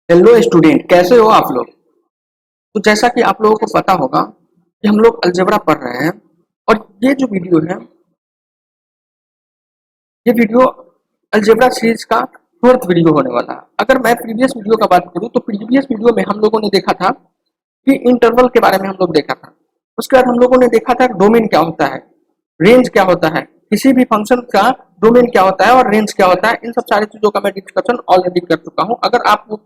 Hello student, कैसे हो आप लोग। तो जैसा कि आप लोगों को पता होगा कि हम लोग अलजेब्रा पढ़ रहे हैं। और ये जो वीडियो है, ये वीडियो अलजेब्रा सीरीज का फोर्थ वीडियो होने वाला है। अगर मैं प्रीवियस वीडियो का बात करूं तो प्रीवियस वीडियो में हम लोगों ने देखा था कि इंटरवल के बारे में हम लोग देखा था। उसके बाद हम लोगों ने देखा था डोमेन क्या होता है, रेंज क्या होता है, किसी भी फंक्शन का डोमेन क्या होता है और रेंज क्या होता है। इन सब सारी चीजों का मैं डिस्कशन ऑलरेडी कर चुका हूं। अगर आप वो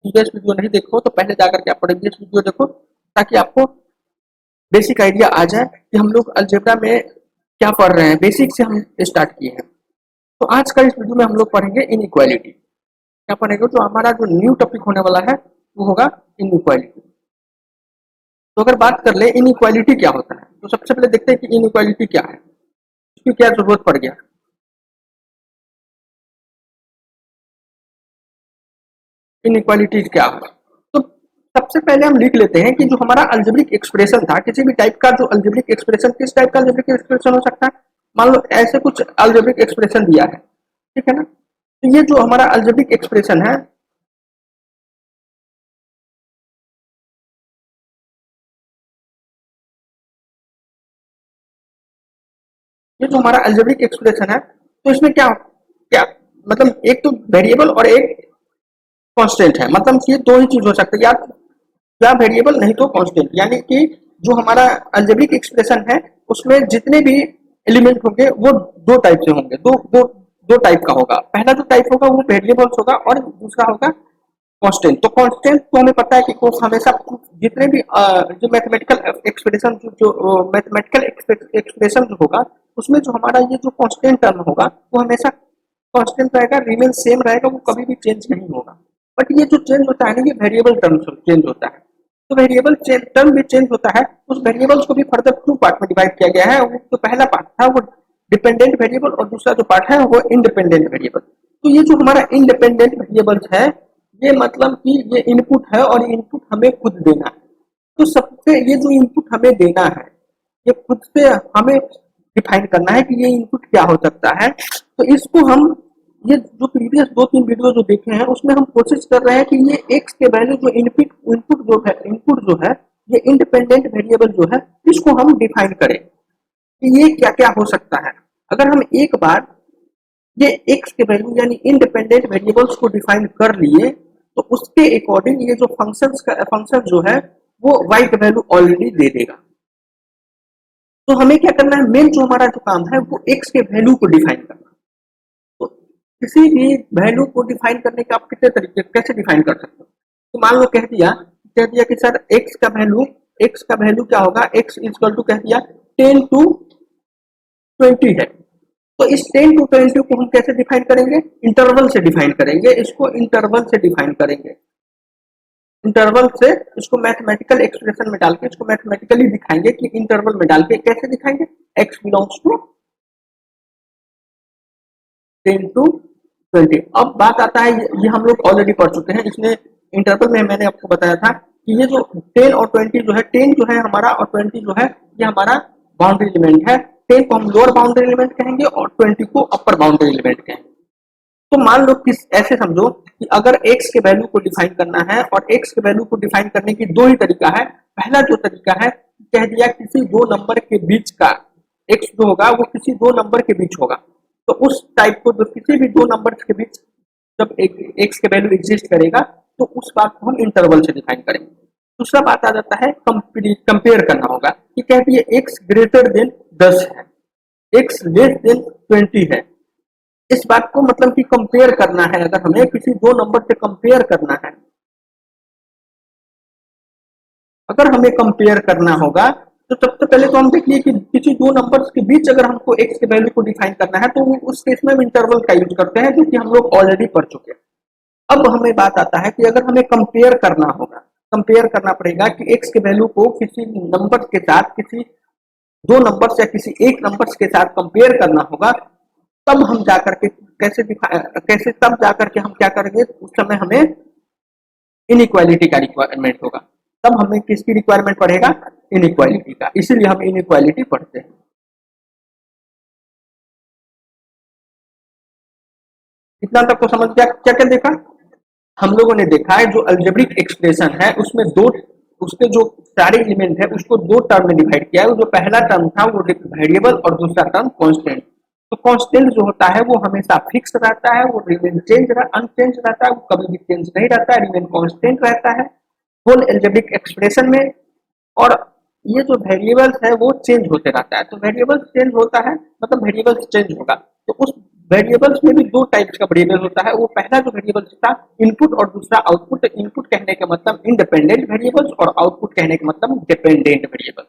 प्रीवियस वीडियो नहीं देखो तो पहले जाकर के आप प्रीवियस वीडियो देखो, ताकि आपको बेसिक आइडिया आ जाए कि हम लोग अलजेब्रा में क्या पढ़ रहे हैं। बेसिक से हम स्टार्ट किए हैं। तो आज का इस वीडियो में हम लोग पढ़ेंगे इनइक्वालिटी। क्या पढ़ेंगे, तो हमारा जो न्यू टॉपिक होने वाला है वो होगा इनइक्वालिटी। तो अगर बात कर ले इनइक्वालिटी क्या होता है, तो सबसे पहले देखते हैं कि इनइक्वालिटी क्या है, इसकी क्या जरूरत पड़ गया। इनइक्वालिटी क्या है, तो सबसे पहले हम लिख लेते हैं कि जो हमारा अल्जेब्रिक एक्सप्रेशन था, किसी भी टाइप का जो अल्जेब्रिक एक्सप्रेशन, किस टाइप का अल्जेब्रिक एक्सप्रेशन हो सकता है। मान लो ऐसे कुछ अल्जेब्रिक एक्सप्रेशन दिया है, ठीक है ना। तो ये जो हमारा अल्जेब्रिक एक्सप्रेशन है, ये जो हमारा अल्जेब्रिक एक्सप्रेशन है, तो इसमें क्या क्या मतलब एक तो वेरिएबल और एक कांस्टेंट है। मतलब ये दो ही चीज हो सकता है, या वेरिएबल नहीं तो कांस्टेंट। यानी कि जो हमारा अल्जेब्रिक एक्सप्रेशन है उसमें जितने भी एलिमेंट होंगे वो दो टाइप से होंगे, दो टाइप का होगा। पहला जो टाइप होगा वो वेरिएबल्स होगा और दूसरा होगा कांस्टेंट। तो कांस्टेंट तो हमें पता है कि वो हमेशा जितने भी जो मैथमेटिकल एक्सप्रेशन जो मैथमेटिकल एक्सप्रेशन जो होगा उसमें जो हमारा ये जो कांस्टेंट टर्म होगा वो हमेशा कांस्टेंट रहेगा, रिमेन सेम रहेगा, वो कभी भी चेंज नहीं होगा। बट ये जो चेंज होता है ना, ये वेरिएबल टर्म चेंज होता है। तो वेरिएबल टर्म भी चेंज होता है। उस वेरिएबल्स को भी फर्दर टू पार्ट में डिवाइड किया गया है। वो जो पहला पार्ट था वो डिपेंडेंट वेरिएबल और दूसरा जो पार्ट है वो इंडिपेंडेंट वेरिएबल। तो ये जो हमारा इंडिपेंडेंट वेरिएबल्स है, ये मतलब कि ये इनपुट है और इनपुट हमें खुद देना है। तो सबसे ये जो इनपुट हमें देना है, ये खुद से हमें डिफाइन करना है कि ये इनपुट क्या हो सकता है। तो इसको हम, ये जो प्रीवियस दो तीन वीडियो जो देखे हैं उसमें हम कोशिश कर रहे हैं कि ये एक्स के वैल्यू जो इनपुट इनपुट जो है, ये इंडिपेंडेंट वेरिएबल जो है, इसको हम डिफाइन करें कि ये क्या क्या हो सकता है। अगर हम एक बार ये एक्स के वैल्यू यानी इंडिपेंडेंट वेरिएबल्स को डिफाइन कर लिए, तो उसके अकॉर्डिंग ये जो फंक्शन जो है वो वाई का वैल्यू ऑलरेडी दे देगा। तो हमें क्या करना है, मेन जो हमारा जो काम है वो एक्स के वैल्यू को डिफाइन करना। तो किसी भी वैल्यू को डिफाइन करने के आप कितने तरीके कैसे डिफाइन कर सकते हो। तो मान लो कह दिया कि सर एक्स का वैल्यू क्या होगा, एक्स इजकल टू कह दिया 10 to 20 है। तो इस 10 to 20 को हम कैसे डिफाइन करेंगे, इंटरवल से डिफाइन करेंगे, इसको इंटरवल से डिफाइन करेंगे। इंटरवल से इसको मैथमेटिकल एक्सप्रेशन में डाल के इसको मैथमेटिकली दिखाएंगे कि इंटरवल में डाल के कैसे दिखाएंगे, एक्स बिलोंग्स टू 10 to 20। अब बात आता है, ये हम लोग ऑलरेडी पढ़ चुके हैं। इसमें इंटरवल में मैंने आपको बताया था कि ये जो 10 और 20 जो है, 10 जो है हमारा और 20 जो है ये हमारा बाउंड्री एलिमेंट है। 10 को हम लोअर बाउंड्री एलिमेंट कहेंगे और 20 को अपर बाउंड्री एलिमेंट कहेंगे। तो मान लो किस ऐसे समझो कि अगर x के वैल्यू को डिफाइन करना है, और x के वैल्यू को डिफाइन करने की दो ही तरीका है। पहला जो तरीका है, कह दिया किसी दो नंबर के बीच का x जो होगा वो किसी दो नंबर के बीच होगा। तो उस टाइप को, जो किसी भी दो नंबर के बीच जब एक x के वैल्यू एग्जिस्ट करेगा, तो उस बात को हम इंटरवल से डिफाइन करेंगे। दूसरा बात आ जाता है कंपेयर करना होगा कि कहती है x ग्रेटर देन 10 है, x लेस देन 20 है। इस बात को मतलब कि कंपेयर करना है, अगर हमें किसी दो नंबर से कंपेयर करना है, अगर हमें कंपेयर करना होगा, तो सबसे पहले तो हम देखिए कि किसी दो नंबर्स के बीच अगर हमको एक्स के वैल्यू को डिफाइन करना है, तो उस केस में हम इंटरवल का यूज करते हैं, जो कि हम लोग ऑलरेडी पढ़ चुके हैं। अब हमें बात आता है कि अगर हमें कंपेयर करना होगा, कंपेयर करना पड़ेगा कि एक्स के वैल्यू को किसी नंबर के साथ, किसी दो नंबर या किसी एक नंबर के साथ कंपेयर करना होगा। तब हम जाकर के कैसे तब जाकर के हम क्या करेंगे, उस समय हमें इनइक्वालिटी का रिक्वायरमेंट होगा। तब हमें किसकी रिक्वायरमेंट पड़ेगा, इनइक्वालिटी का। इसीलिए हम इनइक्वालिटी पढ़ते हैं। इतना तक तो समझ गया, क्या क्या देखा। हम लोगों ने देखा है जो अल्जेब्रिक एक्सप्रेशन है उसमें दो, उसके जो सारे एलिमेंट है उसको दो टर्म में डिवाइड किया है। जो पहला टर्म था वो वेरिएबल और दूसरा टर्म कांस्टेंट। तो कांस्टेंट जो होता है वो हमेशा फिक्स रहता है, वो रिमेन अनचेंज रहता है, वो कभी भी चेंज नहीं रहता है, रिमेन कांस्टेंट रहता है होल एल्जेब्रिक एक्सप्रेशन में। और ये जो वेरिएबल्स है वो चेंज होते रहता है। तो वेरिएबल्स चेंज होता है मतलब वेरिएबल्स चेंज होगा। तो उस वेरिएबल्स में भी दो टाइप्स का वेरिएबल होता है। वो पहला जो वेरिएबल था इनपुट और दूसरा आउटपुट। इनपुट कहने का मतलब इंडिपेंडेंट वेरिएबल्स और आउटपुट कहने का मतलब डिपेंडेंट वेरिएबल्स।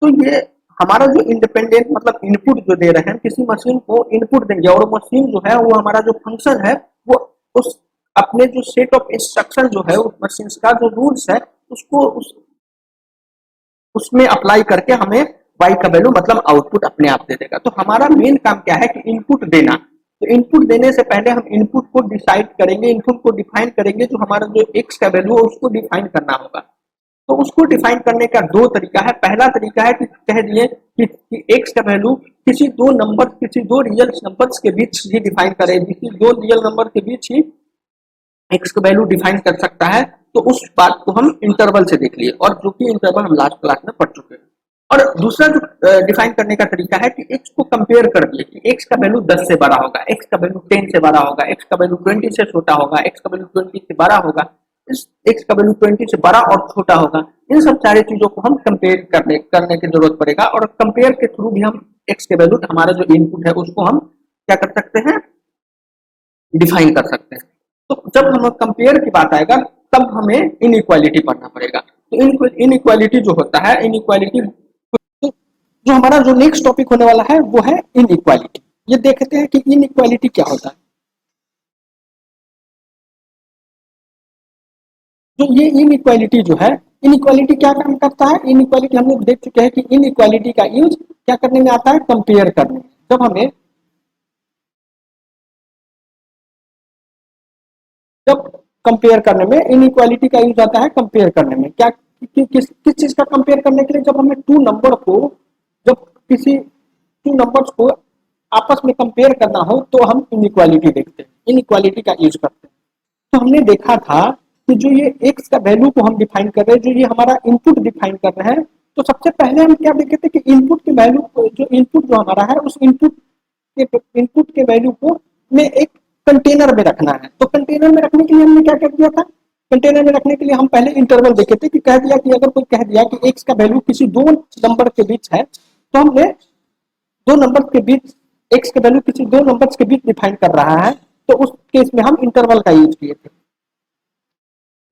तो ये हमारा जो इंडिपेंडेंट मतलब इनपुट जो दे रहे हैं, किसी मशीन को इनपुट देंगे और मशीन जो है वो हमारा जो फंक्शन है वो उस अपने जो सेट ऑफ इंस्ट्रक्शन जो है उस मशीन का जो रूल्स है उसको उसमें अप्लाई करके हमें वाई का वैल्यू मतलब आउटपुट अपने आप दे देगा। तो हमारा मेन काम क्या है कि इनपुट देना। तो इनपुट देने से पहले हम इनपुट को डिसाइड करेंगे, इनपुट को डिफाइन करेंगे। जो हमारा जो एक्स का वैल्यू है उसको डिफाइन करना होगा। तो उसको डिफाइन करने का दो तरीका है। पहला तरीका है कि कह दिए कि एक्स का वैल्यू किसी दो नंबर, किसी दो रियल नंबर्स के बीच ही डिफाइन करें, किसी दो रियल नंबर के बीच ही एक्स का वैल्यू डिफाइन कर सकता है। तो उस बात को हम इंटरवल से देख लिए और जो कि इंटरवल हम लास्ट क्लास में पढ़ चुके हैं। और दूसरा जो डिफाइन करने का तरीका है कि एक्स को कंपेयर कर दिए कि एक्स का वैल्यू 10 से बड़ा होगा, एक्स का वैल्यू 10 से बड़ा होगा, एक्स का वैल्यू 20 से छोटा होगा, एक्स का वैल्यू 20 से बड़ा होगा, इस एक्स का वैल्यू 20 से बड़ा और छोटा होगा। इन सब सारी चीजों को हम कंपेयर करने की जरूरत पड़ेगा और कंपेयर के थ्रू भी हम एक्स के वैल्यू हमारा जो इनपुट है उसको हम क्या कर सकते हैं, डिफाइन कर सकते हैं। तो जब हम कंपेयर की बात आएगा तब हमें इनइक्वालिटी पढ़ना पड़ेगा। तो इनइक्वालिटी जो होता है, इनइक्वालिटी जो हमारा जो नेक्स्ट टॉपिक होने वाला है वो है इनइक्वालिटी। ये देखते हैं कि इनइक्वालिटी क्या होता है। जो ये इनइक्वालिटी जो है, इनइक्वालिटी क्या काम करता है, इनइक्वालिटी हम लोग देख चुके हैं कि इनइक्वालिटी का यूज क्या करने में आता है, कंपेयर करने में। जब हमें जब कंपेयर करने में इनइक्वालिटी का यूज आता है, कंपेयर करने में क्या किस चीज का कंपेयर करने के लिए, जब हमें टू नंबर को, जब किसी टू नंबर्स को आपस में कंपेयर करना हो तो हम इनइक्वालिटी देखते हैं, इनइक्वालिटी का यूज करते हैं। तो हमने देखा था कि जो ये एक्स का वैल्यू को हम डिफाइन कर रहे हैं, जो ये हमारा इनपुट डिफाइन कर रहे हैं, तो सबसे पहले हम क्या देखे थे कि इनपुट के वैल्यू, जो इनपुट जो हमारा है उस इनपुट के वैल्यू को में एक कंटेनर में रखना है। तो कंटेनर में रखने के लिए हमने क्या कर दिया था, कंटेनर में रखने के लिए हम पहले इंटरवल देखे थे कि कह दिया कि अगर कोई कह दिया कि एक्स का वैल्यू किसी दो नंबर के बीच है तो हमने दो नंबर के बीच एक्स का वैल्यू किसी दो नंबर्स के बीच डिफाइन कर रहा है तो उस केस में हम इंटरवल का यूज किए थे।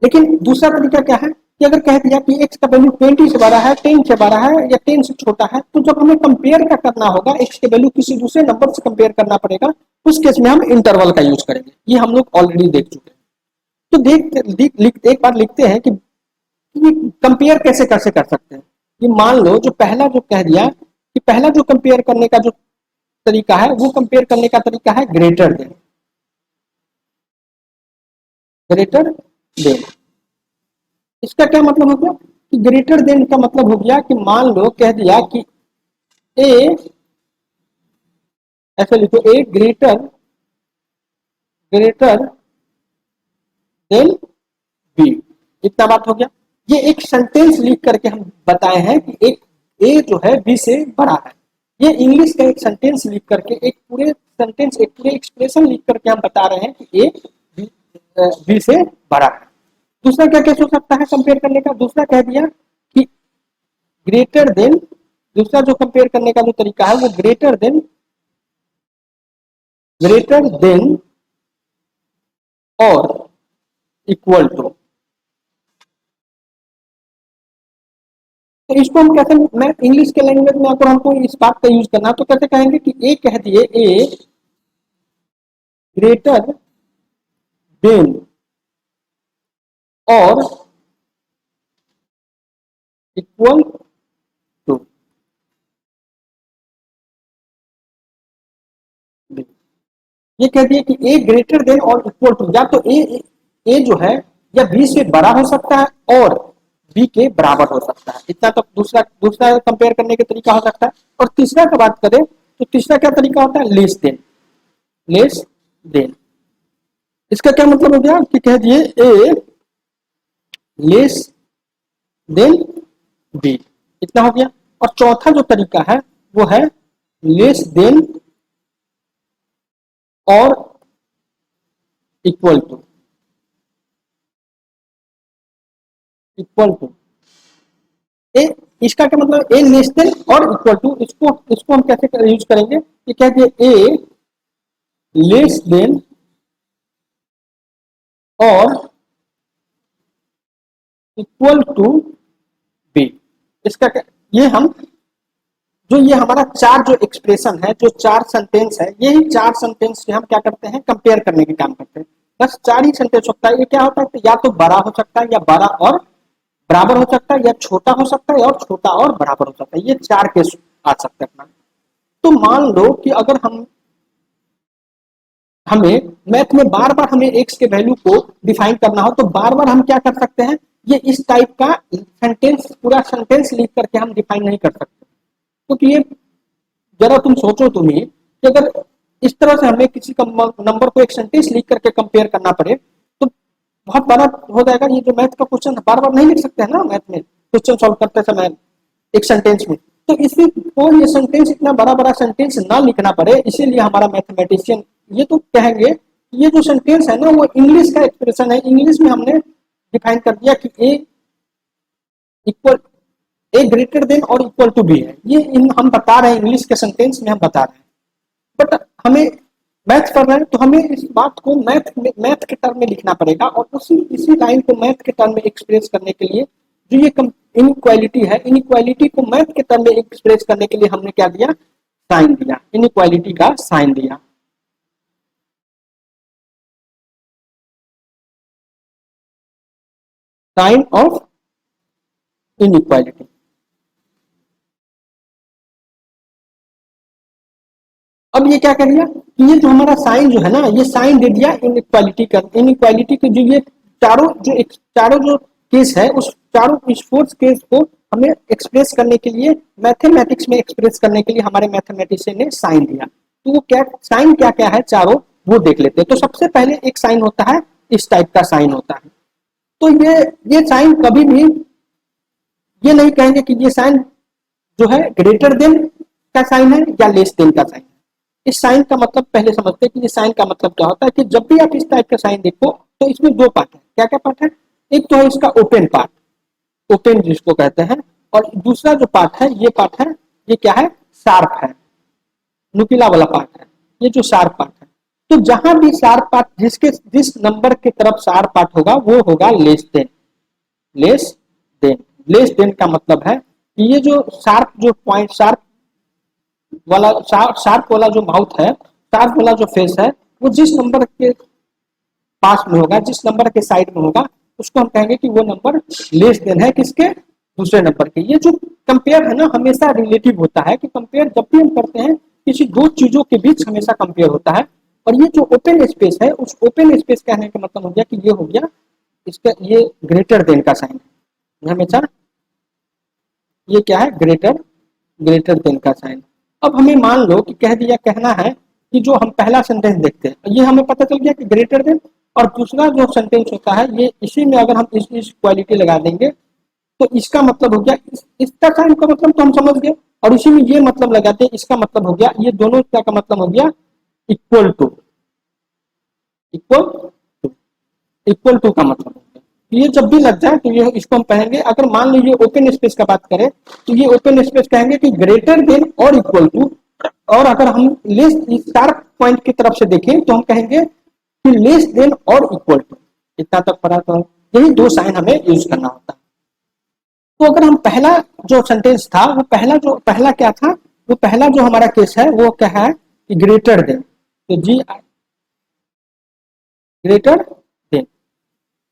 लेकिन दूसरा तरीका क्या है कि अगर कह दिया कि एक्स का वैल्यू 20 से बड़ा है, 10 से बड़ा है या 10 से छोटा है, तो जब हमें कंपेयर का करना होगा, एक्स के वैल्यू किसी दूसरे नंबर से कंपेयर करना पड़ेगा, उस केस में हम इंटरवल का यूज करेंगे। ये हम लोग ऑलरेडी देख चुके हैं। तो एक बार लिखते हैं कि कंपेयर कैसे कैसे कर सकते हैं। ये मान लो जो पहला जो कह दिया कि पहला जो कंपेयर करने का जो तरीका है वो कंपेयर करने का तरीका है ग्रेटर देन, ग्रेटर देन। इसका क्या मतलब हो गया कि ग्रेटर देन का मतलब हो गया कि मान लो कह दिया कि ए, ऐसे लिखो ए ग्रेटर ग्रेटर देन बी। इतना बात हो गया। ये एक सेंटेंस लिख करके हम बताए हैं कि एक ए जो है बी से बड़ा है। ये इंग्लिश का एक सेंटेंस लिख करके, एक पूरे सेंटेंस, एक पूरे एक्सप्रेशन लिख करके हम बता रहे हैं कि ए बी से बड़ा है। दूसरा क्या कैसे हो सकता है कंपेयर करने का, दूसरा कह दिया कि ग्रेटर देन, दूसरा जो कंपेयर करने का जो तरीका है वो ग्रेटर देन और इक्वल टू। तो इसको हम कैसे, मैं इंग्लिश के लैंग्वेज में अगर हमको इस बात का यूज करना तो कैसे कहेंगे कि ए कह दिए ए ग्रेटर देन और इक्वल टू। ये कह दिए कि ए ग्रेटर देन और इक्वल टू, या तो ए जो है या बी से बड़ा हो सकता है और बी के बराबर हो सकता है। इतना तो दूसरा दूसरा कंपेयर करने का तरीका हो सकता है। और तीसरा का बात करें तो तीसरा क्या तरीका होता है, लेस देन, लेस देन। इसका क्या मतलब हो गया कि कह दिए ए लेस देन बी, इतना हो गया। और चौथा जो तरीका है वो है लेस देन और इक्वल टू, इक्वल टू ए। इसका क्या मतलब ए लेस देन और इक्वल टू, इसको इसको हम कैसे यूज करेंगे, ये कह दिए ए लेस देन और इक्वल टू बी। इसका क्या, ये हम जो ये हमारा चार जो एक्सप्रेशन है, जो चार सेंटेंस है, यही चार सेंटेंस से हम क्या करते हैं, कंपेयर करने के काम करते हैं। बस चार ही सेंटेंस होता है। ये क्या होता है, तो या तो बड़ा हो सकता है, या बड़ा और बराबर हो सकता है, या छोटा हो सकता है और छोटा और बराबर हो सकता है। ये चार केस आ सकते हैं अपना। तो मान लो कि अगर हमें मैथ में बार बार हमें एक्स के वैल्यू को डिफाइन करना हो, तो बार बार हम क्या कर सकते हैं, ये इस टाइप का सेंटेंस, पूरा सेंटेंस लिख करके हम डिफाइन नहीं कर सकते। क्योंकि ये जरा तुम सोचो तुम्हें कि अगर इस तरह से हमें किसी नंबर को एक सेंटेंस लिख करके कंपेयर करना पड़े तो बहुत बड़ा हो जाएगा। ये जो मैथ का क्वेश्चन बार बार नहीं लिख सकते हैं ना, मैथ में क्वेश्चन सॉल्व करते समय एक सेंटेंस में। तो इसी को ये सेंटेंस इतना बड़ा बड़ा सेंटेंस ना लिखना पड़े, इसीलिए हमारा मैथमेटिशियन ये तो कहेंगे ये जो सेंटेंस है ना वो इंग्लिश का एक्सप्रेशन है। इंग्लिश में हमने डिफाइन कर दिया कि ए इक्वल, ए ग्रेटर देन और इक्वल टू बी है। ये हम बता रहे हैं, इंग्लिश के सेंटेंस में हम बता रहे हैं। बट हमें मैथ कर रहे हैं तो हमें इस बात को मैथ के टर्म में लिखना पड़ेगा, और उसी इसी लाइन को मैथ के टर्म में एक्सप्रेस करने के लिए जो ये इनइक्वालिटी है, इनइक्वालिटी को मैथ के टर्म में एक्सप्रेस करने के लिए हमने क्या दिया, साइन दिया, इनइक्वालिटी का साइन दिया। Sign of inequality. अब ये क्या कर दिया कि ये जो हमारा साइन जो है ना, ये साइन दे दिया इनइक्वालिटी का। इनइक्वालिटी के जो ये चारों जो केस है, उस चारों इस फोर्थ केस को हमें एक्सप्रेस करने के लिए, मैथमेटिक्स में एक्सप्रेस करने के लिए हमारे मैथमेटिशियन ने साइन दिया। तो वो क्या साइन क्या क्या है चारों, वो देख लेते हैं। तो सबसे पहले एक साइन होता है, इस टाइप का साइन होता है। तो ये साइन कभी भी ये नहीं कहेंगे कि ये साइन जो है ग्रेटर देन का साइन है या लेस देन का साइन है। इस साइन का मतलब पहले समझते हैं कि ये साइन का मतलब क्या होता है। कि जब भी आप इस टाइप का साइन देखो तो इसमें दो पार्ट है। क्या क्या पार्ट है, एक तो है इसका ओपन पार्ट, ओपन जिसको कहते हैं, और दूसरा जो पार्ट है, ये पार्ट है, ये क्या है, शार्प है, नुकीला वाला पार्ट है, ये जो शार्प पार्ट है। तो जहां भी शार्प पार्ट, जिस नंबर की तरफ शार्प पार्ट होगा वो होगा less than. Less than, less than का मतलब है कि ये जो शार्प जो पॉइंट, शार्प वाला जो माउथ है, शार्प वाला जो फेस है, वो जिस नंबर के पास में होगा, जिस नंबर के साइड में होगा, उसको हम कहेंगे कि वो नंबर लेस देन है किसके, दूसरे नंबर के। ये जो कंपेयर है ना, हमेशा रिलेटिव होता है। कि कंपेयर जब भी हम करते हैं किसी दो चीजों के बीच, हमेशा कंपेयर होता है। और ये जो ओपन स्पेस है, उस ओपन स्पेस कहने का मतलब हो गया कि ये हो गया इसका, ये ग्रेटर देन का साइन है हमेशा। ये क्या है, ग्रेटर, ग्रेटर देन का साइन। अब हमें मान लो कि कह दिया, कहना है कि जो हम पहला सेंटेंस देखते हैं, ये हमें पता चल गया कि ग्रेटर देन, और दूसरा जो सेंटेंस होता है, ये इसी में अगर हम इस क्वालिटी लगा देंगे तो इसका मतलब हो गया, इसका साइन का मतलब तो हम समझ गए, और इसी में ये मतलब लगाते हैं, इसका मतलब हो गया, ये दोनों का मतलब हो गया equal to, equal to, equal to का मतलब हो गया। ये जब भी लग जाए तो ये इसको हम कहेंगे, अगर मान लीजिए ओपन स्पेस का बात करें तो ये ओपन स्पेस कहेंगे कि ग्रेटर देन और इक्वल टू। और अगर हम लेस शार्प पॉइंट की तरफ से देखें तो हम कहेंगे कि लेस देन और इक्वल टू। इतना तक पता, तो यही दो साइन हमें यूज करना होता है। तो अगर हम पहला जो सेंटेंस था, वो पहला क्या था, वो पहला जो हमारा केस है वो क्या है कि ग्रेटर देन। तो जी ग्रेटर देन,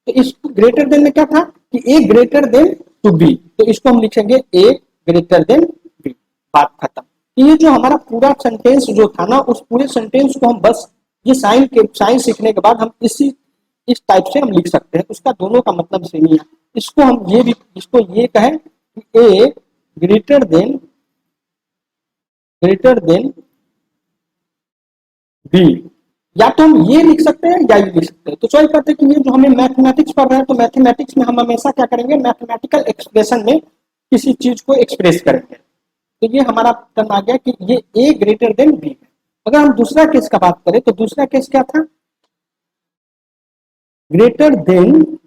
तो इस ग्रेटर देन में क्या था कि A greater then to be, तो इसको हम लिखेंगे ए ग्रेटर देन बी। बात खत्म। तो ये जो हमारा पूरा सेंटेंस जो था ना, उस पूरे सेंटेंस को हम बस ये साइन सीखने के बाद हम इस टाइप से हम लिख सकते हैं। उसका दोनों का मतलब सेम ही है। इसको हम ये भी, इसको ये कहें कि ए ग्रेटर देन बी, या तो हम ये लिख सकते हैं या ये लिख सकते हैं। तो सॉरी करते हैं कि ये जो हमें मैथमेटिक्स पढ़ रहे हैं, तो मैथमेटिक्स में हम हमेशा क्या करेंगे, मैथमेटिकल एक्सप्रेशन में किसी चीज को एक्सप्रेस करेंगे। तो ये हमारा टर्म आ गया कि ये ए ग्रेटर देन बी है। अगर हम दूसरा केस का बात करें तो दूसरा केस क्या था, ग्रेटर देन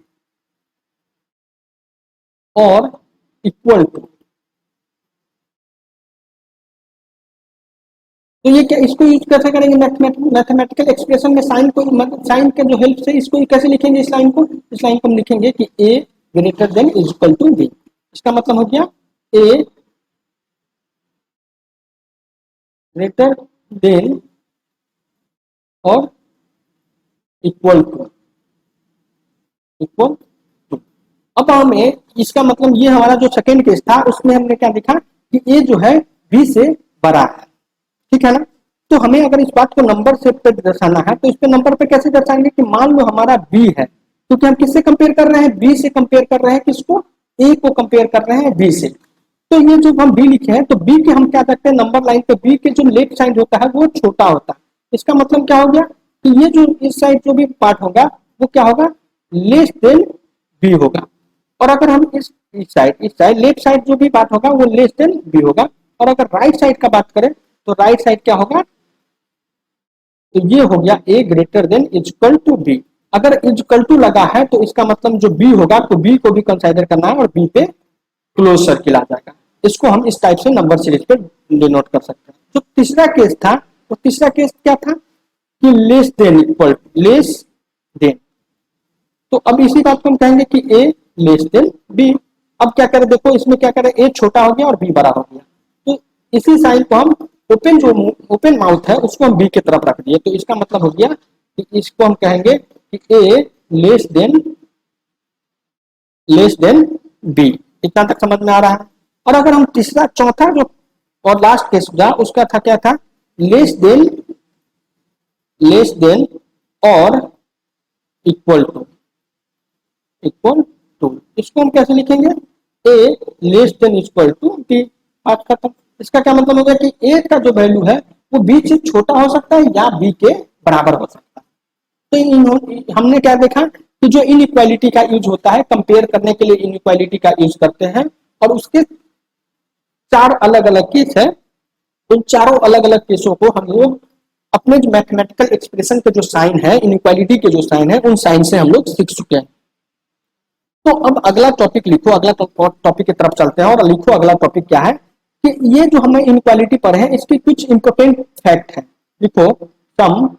और इक्वल टू। तो ये क्या, इसको यूज कैसे करेंगे मैथमेटिकल एक्सप्रेशन में, साइन को, साइन के जो हेल्प से इसको कैसे लिखेंगे, इस लाइन को, इस लाइन को हम लिखेंगे कि A greater than is equal to B. इसका मतलब हो गया ए ग्रेटर देन और इक्वल टू, इक्वल टू। अब हमें इसका मतलब, ये हमारा जो सेकेंड केस था उसमें हमने क्या देखा कि ए जो है बी से बड़ा है, ठीक है ना। तो हमें अगर इस बात को नंबर से पे दर्शाना है तो इस पे नंबर पे कैसे दर्शाएंगे कि मान लो हमारा बी है, क्योंकि हम किससे कंपेयर कर रहे हैं, बी से कंपेयर कर रहे हैं, किसको, ए को कंपेयर कर रहे हैं बी से। तो ये जो हम बी लिखे हैं तो बी के हम क्या करते हैं, नंबर लाइन पे बी के जो लेफ्ट साइड होता है वो छोटा होता है। इसका मतलब क्या हो गया कि ये जो इस साइड जो भी पार्ट होगा वो क्या होगा, लेस देन बी होगा। और अगर हम इस साइड लेफ्ट साइड जो भी पार्ट होगा वो लेस देन बी होगा। और अगर राइट साइड का बात करें तो राइट साइड क्या होगा, तो ये हो गया A greater than equal to B. अगर इक्वल टू लगा है तो इसका मतलब जो बी होगा तो बी को भी कंसीडर करना है और बी पे क्लोज सर्किल आ जाएगा। इसको हम इस टाइप से नंबर सीरीज पे डिनोट कर सकते हैं। जो तीसरा केस था, तो तीसरा केस क्या था कि less than equal, less than. तो अब इसी बात को हम कहेंगे कि ए लेस देन बी। अब क्या करें, देखो इसमें क्या करें, ए छोटा हो गया और बी बड़ा हो गया। तो इसी साइन को हम ओपन, जो ओपन माउथ है उसको हम बी की तरफ रख दिए। तो इसका मतलब हो गया कि इसको हम कहेंगे कि ए लेस देन बी। इतना तक समझ में आ रहा है। और अगर हम तीसरा, चौथा जो और लास्ट केस था उसका था क्या था, लेस देन और इक्वल टू, इक्वल टू। इसको हम कैसे लिखेंगे, A less than equal to B. बात खत्म। इसका क्या मतलब हो गया कि ए का जो वैल्यू है वो बी से छोटा हो सकता है या बी के बराबर हो सकता है। तो हमने क्या देखा कि जो इनइक्वालिटी का यूज होता है, कंपेयर करने के लिए इनइक्वालिटी का यूज करते हैं, और उसके चार अलग अलग केस है। उन चारों अलग अलग केसों को हम लोग अपने जो मैथमेटिकल एक्सप्रेशन के जो साइन है, इनइक्वालिटी के जो साइन है, उन साइन से हम लोग सीख चुके हैं। तो अब अगला टॉपिक लिखो, अगला टॉपिक की तरफ चलते हैं और लिखो अगला टॉपिक क्या है कि ये जो हमें इनइक्वालिटी पर है इसकी कुछ इंपॉर्टेंट फैक्ट है। लिखो सम,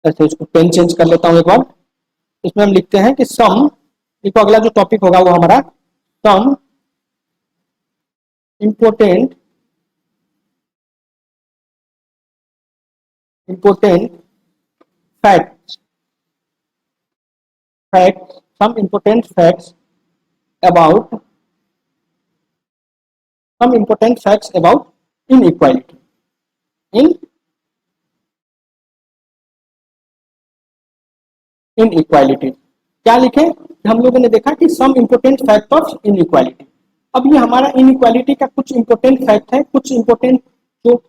ऐसे इसको पेन चेंज कर लेता हूं एक बार। इसमें हम लिखते हैं कि सम, देखो अगला जो टॉपिक होगा वो हमारा some important facts, some important facts about, some important facts about inequality, in inequality. क्या लिखे, हम लोगों ने देखा कि some important fact of inequality. अब ये हमारा इनइक्वालिटी का कुछ इंपोर्टेंट फैक्ट है, कुछ इंपोर्टेंट जो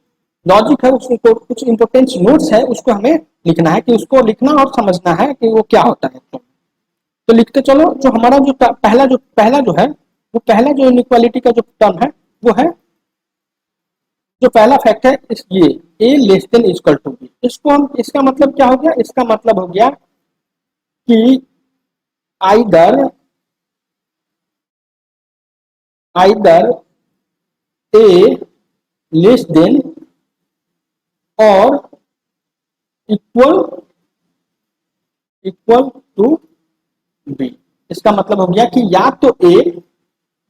लॉजिक है उसको, कुछ इंपोर्टेंट नोट्स है उसको हमें लिखना है, कि उसको लिखना और समझना है कि वो क्या होता है। तो लिखते चलो। जो हमारा जो पहला जो है, वो पहला जो इनइक्वालिटी का जो टर्म है वो है, जो पहला फैक्ट है ये A less than equal to B. इसको हम, इसका मतलब क्या हो गया, इसका मतलब हो गया कि आइदर ए लेस देन और इक्वल टू बी। इसका मतलब हो गया कि या तो ए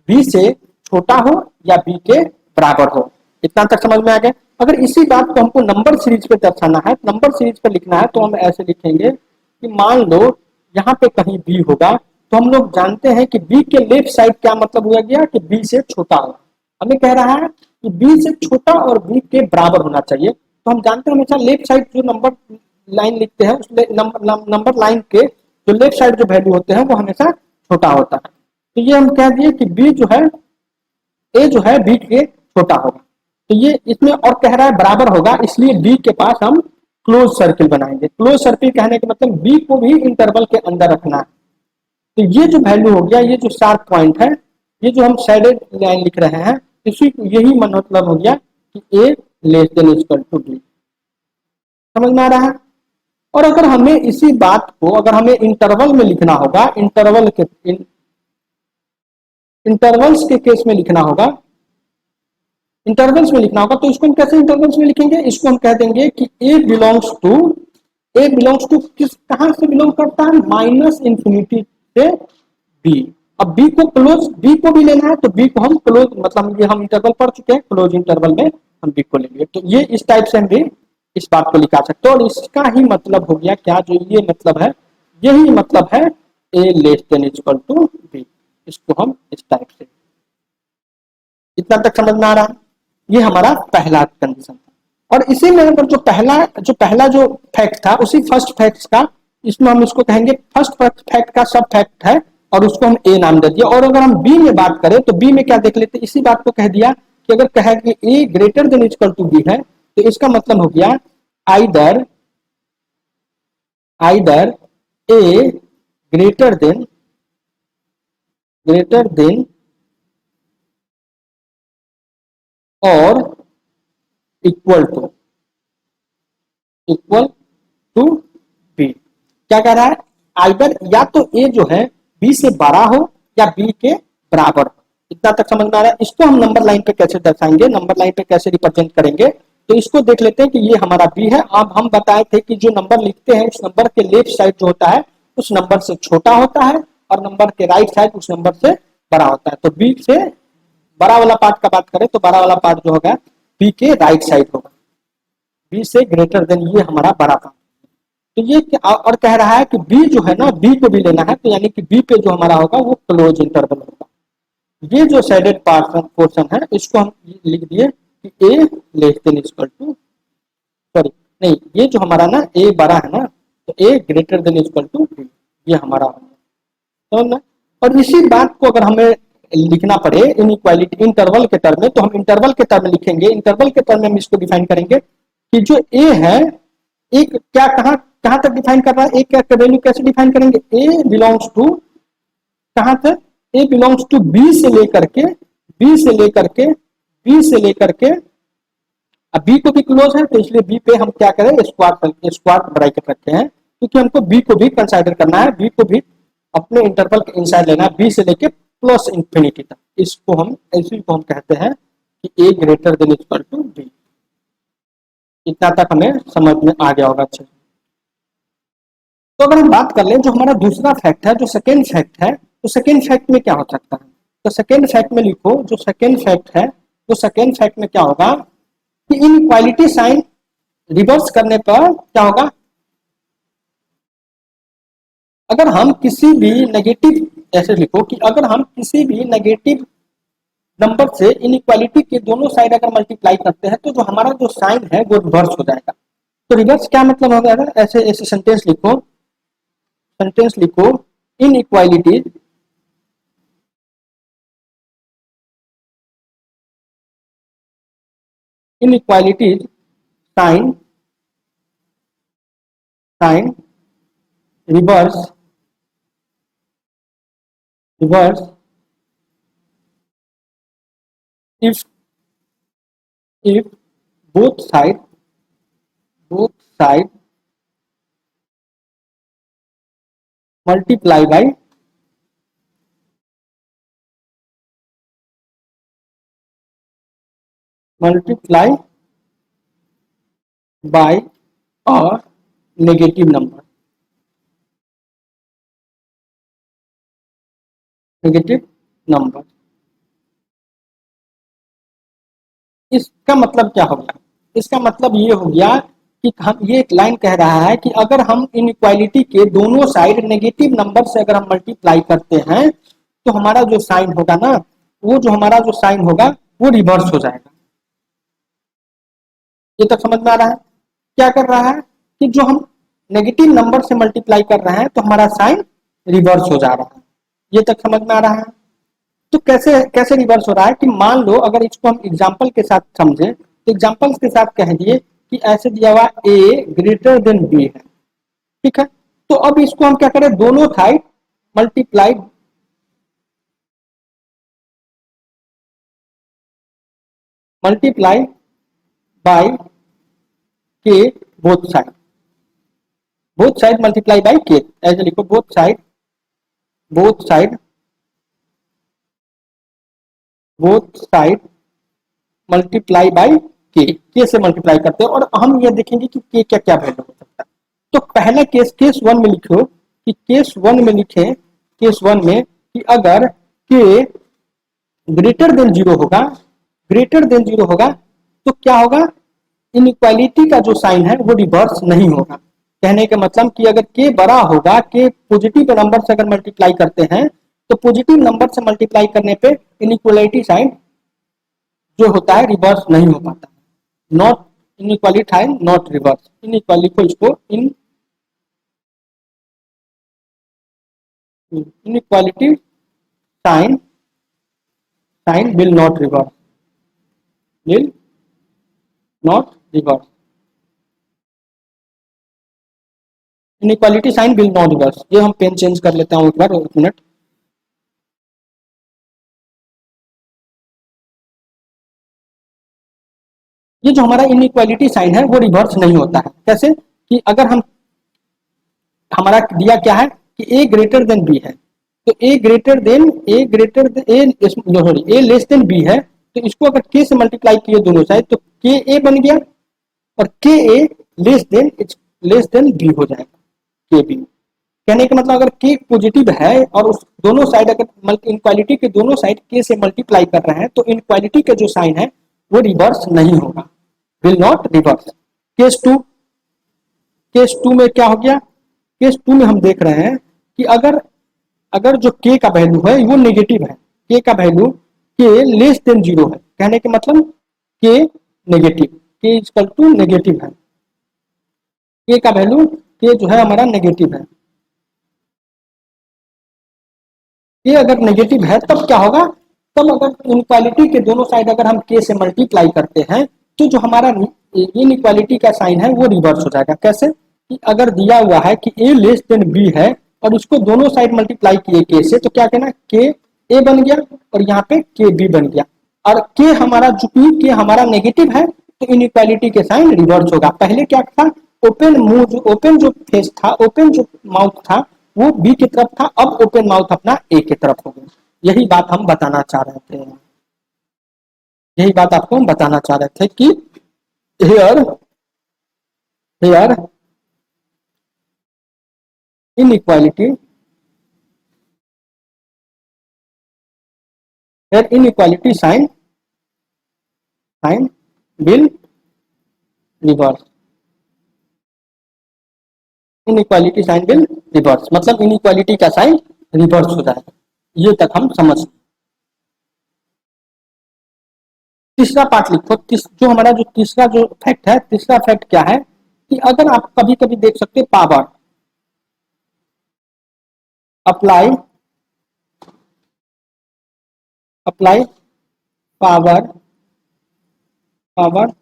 बी से छोटा हो या बी के बराबर हो। इतना तक समझ में आ गया। अगर इसी बात को हमको नंबर सीरीज पे दर्शाना है, नंबर सीरीज पे लिखना है, तो हम ऐसे लिखेंगे कि मान लो यहाँ पे कहीं बी होगा, तो हम लोग जानते हैं कि बी के लेफ्ट साइड क्या मतलब हुआ गया कि बी से छोटा हो। हमें कह रहा है कि बी से छोटा और बी के बराबर होना चाहिए। तो हम जानते हैं हमेशा लेफ्ट साइड जो नंबर लाइन लिखते हैं उस नंबर लाइन के जो लेफ्ट साइड जो वैल्यू होते हैं वो हमेशा छोटा होता है। तो ये हम कह दिए कि बी जो है, ए जो है बी के छोटा होगा। तो ये इसमें और कह रहा है बराबर होगा, इसलिए बी के पास हम क्लोज सर्किल बनाएंगे। क्लोज सर्किल कहने का मतलब बी को भी इंटरवल के अंदर रखना है। तो ये जो वैल्यू हो गया, ये जो शार्प पॉइंट है, ये जो हम शेडेड लाइन लिख रहे हैं, इसी यही मतलब हो गया कि A less than equal to B. समझ में आ रहा है? और अगर हमें इसी बात को अगर हमें इंटरवल में लिखना होगा, इंटरवल्स के केस में लिखना होगा, इंटरवल्स में लिखना होगा, तो इसको हम कैसे इंटरवल्स में लिखेंगे? इसको हम कह देंगे कि ए बिलोंग्स टू किस, कहां से बिलोंग करता है? माइनस इंफिनिटी से बी। अब बी को क्लोज, बी को भी लेना है, तो बी को हम क्लोज, मतलब ये हम इंटरवल पढ़ चुके हैं, क्लोज इंटरवल में हम बी को लेंगे। तो ये इस टाइप से हम भी इस बात को लिखा सकते हैं। और इसका ही मतलब हो गया क्या, जो ये मतलब है, यही मतलब है A less than equal to B. इसको हम इस टाइप से, इतना तक समझ में आ रहा है? ये हमारा पहला कंडीशन था। और इसी में अगर जो पहला जो फैक्ट था, उसी फर्स्ट फैक्ट का, इसमें हम इसको कहेंगे फर्स्ट फैक्ट का सब फैक्ट है, और उसको हम ए नाम दे दिया। और अगर हम बी में बात करें, तो बी में क्या देख लेते, इसी बात को कह दिया कि अगर कहे कि A greater than equal to B है, तो इसका मतलब हो गया आइदर ए ग्रेटर देन और इक्वल टू बी। क्या कह रहा है? आइदर या तो ए जो है बी से बड़ा हो या बी के बराबर हो। इतना तक समझ में आ रहा है? इसको हम नंबर लाइन पे कैसे दर्शाएंगे, नंबर लाइन पे कैसे रिप्रेजेंट करेंगे, तो इसको देख लेते हैं कि ये हमारा बी है। अब हम बताए थे कि जो नंबर लिखते हैं, उस नंबर के लेफ्ट साइड जो होता है, उस नंबर से छोटा होता है, और नंबर के राइट साइड उस नंबर से बड़ा होता है। तो बी से बड़ा वाला पार्ट का बात करें, तो बड़ा वाला पार्ट जो होगा बी के राइट साइड होगा, बी से ग्रेटर देन, ये हमारा बड़ा पार्ट। तो ये और कह रहा है कि बी जो है ना, बी को भी लेना है, तो यानी कि बी पे जो हमारा होगा वो क्लोज इंटरवल होगा। ये जो शेडेड पोर्शन है, इसको हम लिख दिए कि A less than equal to, sorry नहीं, ये जो हमारा ना ए बड़ा है ना, तो A greater than equal to B, ये हमारा होगा। तो ना, और इसी बात को अगर हमें लिखना पड़े इनइक्वालिटी इंटरवल के टर्म में, तो हम इंटरवल के टर्म में लिखेंगे। इंटरवल के टर्म में हम इसको डिफाइन करेंगे कि जो ए है, एक क्या कहां कहां तक डिफाइन कर रहा है, एक क्या वैल्यू कैसे डिफाइन करेंगे, ए बिलोंग्स टू कहां तक, ए बिलोंग्स टू बी से लेकर के बी से लेकर के बी से लेकर के, अब बी को भी क्लोज है, तो इसलिए बी पे हम क्या करें, स्क्वायर ब्रैकेट रखते हैं, क्योंकि हमको बी को भी कंसाइडर करना है, बी को भी अपने इंटरवल के इनसाइड लेना है, बी से लेके प्लस इंफिनिटी तक। इसको हम इसी को हम कहते हैं कि A greater than equal to B. इतना तक हमें समझ में आ गया होगा अच्छे से। तो अगर हम बात कर लें जो हमारा दूसरा फैक्ट है, जो सेकेंड फैक्ट है, तो सेकेंड फैक्ट में क्या हो सकता है, तो सेकेंड फैक्ट में लिखो, जो सेकेंड फैक्ट है, तो सेकेंड फैक्ट में क्या होगा कि इनइक्वालिटी साइन रिवर्स करने पर क्या होगा, अगर हम किसी भी नेगेटिव, ऐसे लिखो कि अगर हम किसी भी नेगेटिव नंबर से इनइक्वालिटी के दोनों साइड अगर मल्टीप्लाई करते हैं, तो जो हमारा जो साइन है वो रिवर्स हो जाएगा। तो रिवर्स क्या मतलब हो जाएगा, ऐसे ऐसे सेंटेंस लिखो inequality sign reverse if if both side multiply by a negative number, इसका मतलब क्या हो गया, इसका मतलब ये हो गया कि हम, ये एक लाइन कह रहा है कि अगर हम इनइक्वालिटी के दोनों साइड नेगेटिव नंबर से अगर हम मल्टीप्लाई करते हैं, तो हमारा जो साइन होगा ना, वो जो हमारा जो साइन होगा वो रिवर्स हो जाएगा। ये तक समझ में आ रहा है? क्या कर रहा है कि जो हम नेगेटिव नंबर से मल्टीप्लाई कर रहे हैं, तो हमारा साइन रिवर्स हो जा रहा है। ये तक समझ में आ रहा है? तो कैसे कैसे रिवर्स हो रहा है कि मान लो अगर इसको हम एग्जांपल के साथ समझे, तो एग्जांपल के साथ कह दिए कि ऐसे दिया हुआ ए ग्रेटर देन बी है, ठीक है। तो अब इसको हम क्या करें, दोनों साइड मल्टीप्लाई मल्टीप्लाई बाय के, बोथ साइड मल्टीप्लाई बाय के, ऐसे लिखो both side both side multiply by के से मल्टीप्लाई करते हैं। और हम ये देखेंगे कि के क्या क्या वैल्यू हो सकता है। तो पहला केस वन में लिखो कि केस वन में कि अगर के ग्रेटर देन जीरो होगा, तो क्या होगा, इनइक्वालिटी का जो साइन है वो रिवर्स नहीं होगा। कहने का मतलब कि अगर के बड़ा होगा, के पॉजिटिव नंबर से अगर मल्टीप्लाई करते हैं तो पॉजिटिव नंबर से मल्टीप्लाई करने पे इनइक्वालिटी साइन जो होता है रिवर्स नहीं हो पाता। Not inequality sign not reverse, inequality को इसको inequality sign will not reverse, will not reverse, inequality sign will not reverse. ये हम पेन चेंज कर लेता हूँ एक बार, एक मिनट। ये जो हमारा इनइक्वालिटी साइन है वो रिवर्स नहीं होता है। कैसे कि अगर हम, हमारा दिया क्या है कि ए ग्रेटर देन बी है, तो ए लेस देन बी है, तो इसको अगर के से मल्टीप्लाई किए दोनों साइड तो के ए बन गया, और के ए लेस देन बी हो जाएगा, के बी। कहने का मतलब अगर के पॉजिटिव है और उस दोनों साइड अगर इनक्वालिटी के दोनों साइड के से मल्टीप्लाई कर रहे हैं तो इनक्वालिटी का जो साइन है वो रिवर्स नहीं होगा, will not reverse. Case two, में क्या हो गया, केस टू में हम देख रहे हैं कि अगर अगर जो के का वैल्यू है वो नेगेटिव है, के का वैल्यू के लेस देन जीरो है, कहने के मतलब के नेगेटिव, के इक्वल टू नेगेटिव है, के का वैल्यू के जो है हमारा नेगेटिव है। ये अगर नेगेटिव है तब क्या होगा, तब अगर इनक्वालिटी के दोनों साइड अगर हम के से मल्टीप्लाई करते हैं तो जो हमारा इनक्वालिटी का साइन है वो रिवर्स हो जाएगा। कैसे कि अगर दिया हुआ है कि ए लेस देन बी है और इसको दोनों साइड मल्टीप्लाई किए के से, तो क्या कहना, के ए बन गया और यहाँ पे के बी बन गया। और के हमारा चूंकि के हमारा नेगेटिव है तो इनइक्वालिटी के साइन रिवर्स होगा। पहले क्या था, ओपन मुंह, ओपन जो फेस था, ओपन जो माउथ था वो बी की तरफ था, अब ओपन माउथ अपना ए की तरफ हो गया। यही बात हम बताना चाह रहे थे, यही बात आपको हम बताना चाह रहे थे कि here here inequality sign will reverse, inequality sign will reverse, मतलब इनइक्वालिटी का साइन रिवर्स हो जाएगा। ये तक हम समझ। तीसरा पार्ट लिखो, जो हमारा जो तीसरा जो फैक्ट है, तीसरा फैक्ट क्या है कि अगर आप कभी कभी देख सकते हैं power apply power power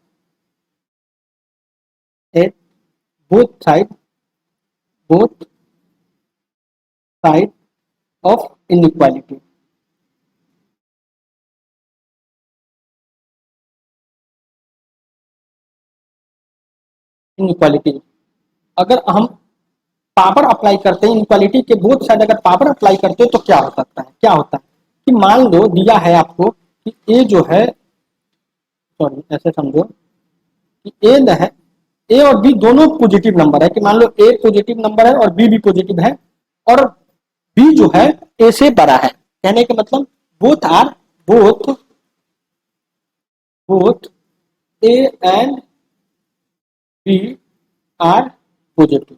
at both side both side of inequality, inequality अगर हम पावर अप्लाई करते हैं, इनक्वालिटी के बोथ साइड अगर पावर अप्लाई करते हैं तो क्या हो सकता है, क्या होता है कि मान लो दिया है आपको कि ए जो है, सॉरी ऐसे समझो कि ए है, ए और बी दोनों पॉजिटिव नंबर है, कि मान लो ए पॉजिटिव नंबर है और बी भी पॉजिटिव है, और बी जो है ए से बड़ा है। कहने का मतलब both are both both A and B are positive.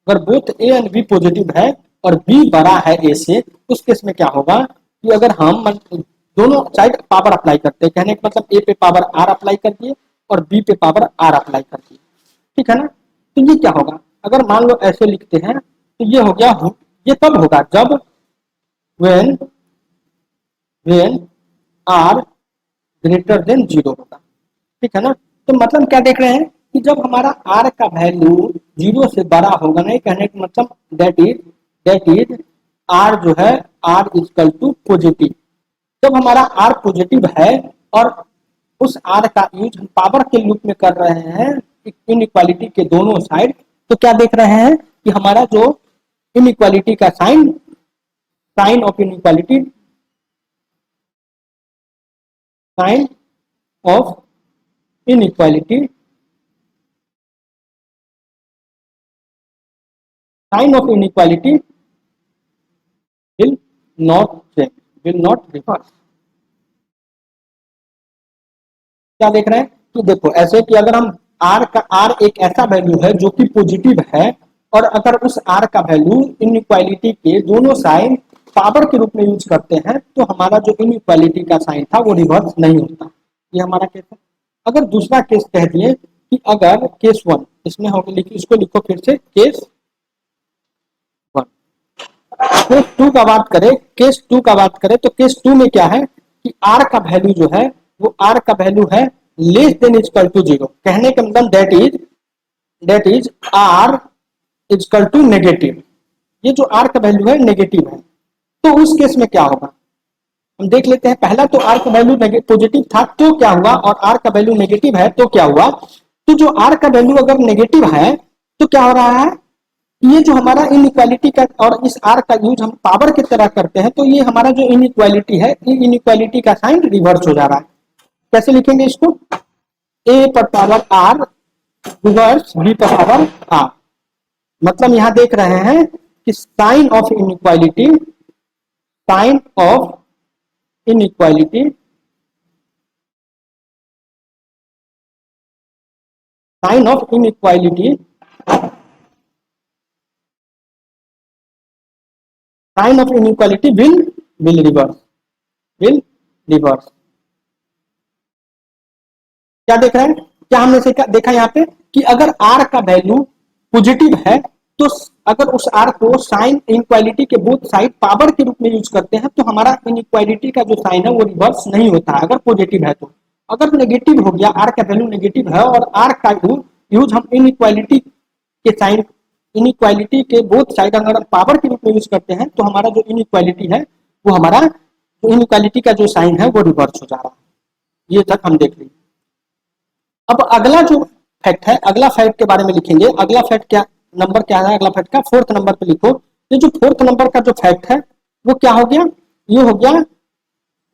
अगर both A and B positive है और बी बड़ा है ए से, उस केस में क्या होगा कि अगर हम दोनों साइड पावर अप्लाई करते हैं, कहने का मतलब ए पे पावर आर अप्लाई कर दिए और बी पे पावर आर अप्लाई कर दिए, ठीक है ना। तो ये क्या होगा, अगर मान लो ऐसे लिखते हैं तो ये हो गया, ये तब होगा जब when when R greater than zero होगा, ठीक है ना। तो मतलब क्या देख रहे हैं कि जब हमारा आर का वैल्यू 0 से बड़ा होगा, नहीं कहने का मतलब दैट इज आर जो है आर इक्वल टू पॉजिटिव। जब हमारा आर पॉजिटिव है और उस आर का यूज हम पावर के रूप में कर रहे हैं इनइक्वालिटी के दोनों साइड, तो क्या देख रहे हैं कि हमारा जो इनइक्वालिटी का sign of inequality sign of inequality sign of inequality will not change, will not reverse. क्या देख रहे हैं कि देखो ऐसे कि अगर हम आर एक ऐसा वैल्यू है जो कि पॉजिटिव है और अगर उस आर का वैल्यू इनइक्वालिटी के दोनों साइन पावर के रूप में यूज करते हैं तो हमारा जो इनइक्वालिटी का साइन था वो रिवर्स नहीं होता। ये हमारा केस है। अगर दूसरा केस कह दिए कि अगर केस वन इसमें होगा, लिखिए इसको लिखो फिर से केस वन। केस टू का बात करें, केस टू का बात करें तो केस टू में क्या है कि आर का वैल्यू जो है वो आर का वैल्यू है लेस देन इक्वल टू 0। कहने का मतलब that is R equal to negative. ये जो आर का वैल्यू है नेगेटिव है, तो उस केस में क्या होगा हम देख लेते हैं। पहला तो आर का वैल्यू पॉजिटिव था तो क्या हुआ, और आर का वैल्यू नेगेटिव है तो क्या हुआ। तो जो आर का वैल्यू अगर नेगेटिव है तो क्या हो रहा है, ये जो हमारा इनइक्वालिटी का और इस आर का यूज हम पावर की तरह करते हैं तो ये हमारा जो इनइक्वालिटी है इनइक्वालिटी का साइन रिवर्स हो जा रहा है। कैसे लिखेंगे इसको, ए पर पावर आर रिवर्स बी पर पावर आर। मतलब यहां देख रहे हैं कि sign of inequality sign of inequality sign of inequality will reverse. क्या देख रहे हैं, क्या हमने देखा यहाँ पे कि अगर आर का वैल्यू पॉजिटिव है तो अगर उस आर को साइन इनइक्वालिटी के बोथ साइड पावर के रूप में यूज करते हैं तो हमारा इनइक्वालिटी का जो साइन है वो रिवर्स नहीं होता है अगर पॉजिटिव है तो। अगर नेगेटिव हो गया, आर का वैल्यू नेगेटिव है और आर का यूज हम इनइक्वालिटी के साइन इनइक्वालिटी के बोथ साइड अगर हम पावर के रूप में यूज करते हैं तो हमारा जो इनइक्वालिटी है वो हमारा इनइक्वालिटी का जो साइन है वो रिवर्स हो जा रहा है। ये तक हम देख लीजिए। अब अगला जो फैक्ट है, अगला फैक्ट के बारे में लिखेंगे। अगला फैक्ट क्या नंबर क्या है, अगला फैक्ट का फोर्थ नंबर पे लिखो। ये जो फोर्थ नंबर का जो फैक्ट है वो क्या हो गया, ये हो गया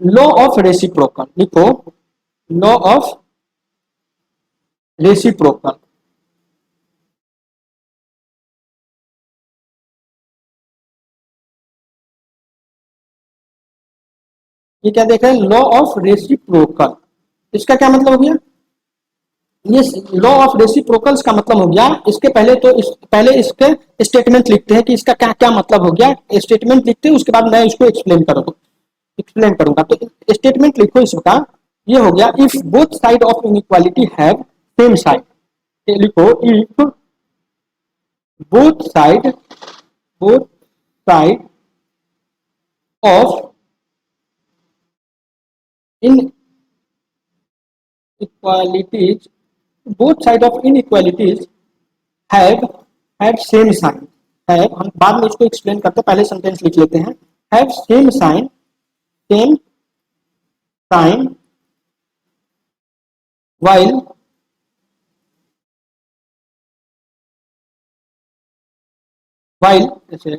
लॉ ऑफ रेसिप्रोकल। लिखो लॉ ऑफ रेसिप्रोकल। ये क्या देख रहे हैं, लॉ ऑफ रेसिप्रोकल। इसका क्या मतलब हो गया, ये लॉ ऑफ रेसिप्रोकल्स का मतलब हो गया, इसके पहले तो पहले इसके स्टेटमेंट लिखते हैं कि इसका क्या क्या मतलब हो गया। स्टेटमेंट लिखते हैं उसके बाद मैं इसको एक्सप्लेन करूंगा। तो स्टेटमेंट लिखो इसका, ये हो गया if both side of inequality have same side. लिखो if both side both side of inequalities both side of inequalities have same sign। have हम बाद में इसको एक्सप्लेन करते हैं, पहले सेंटेंस लिख लेते हैं। have same sign while ऐसे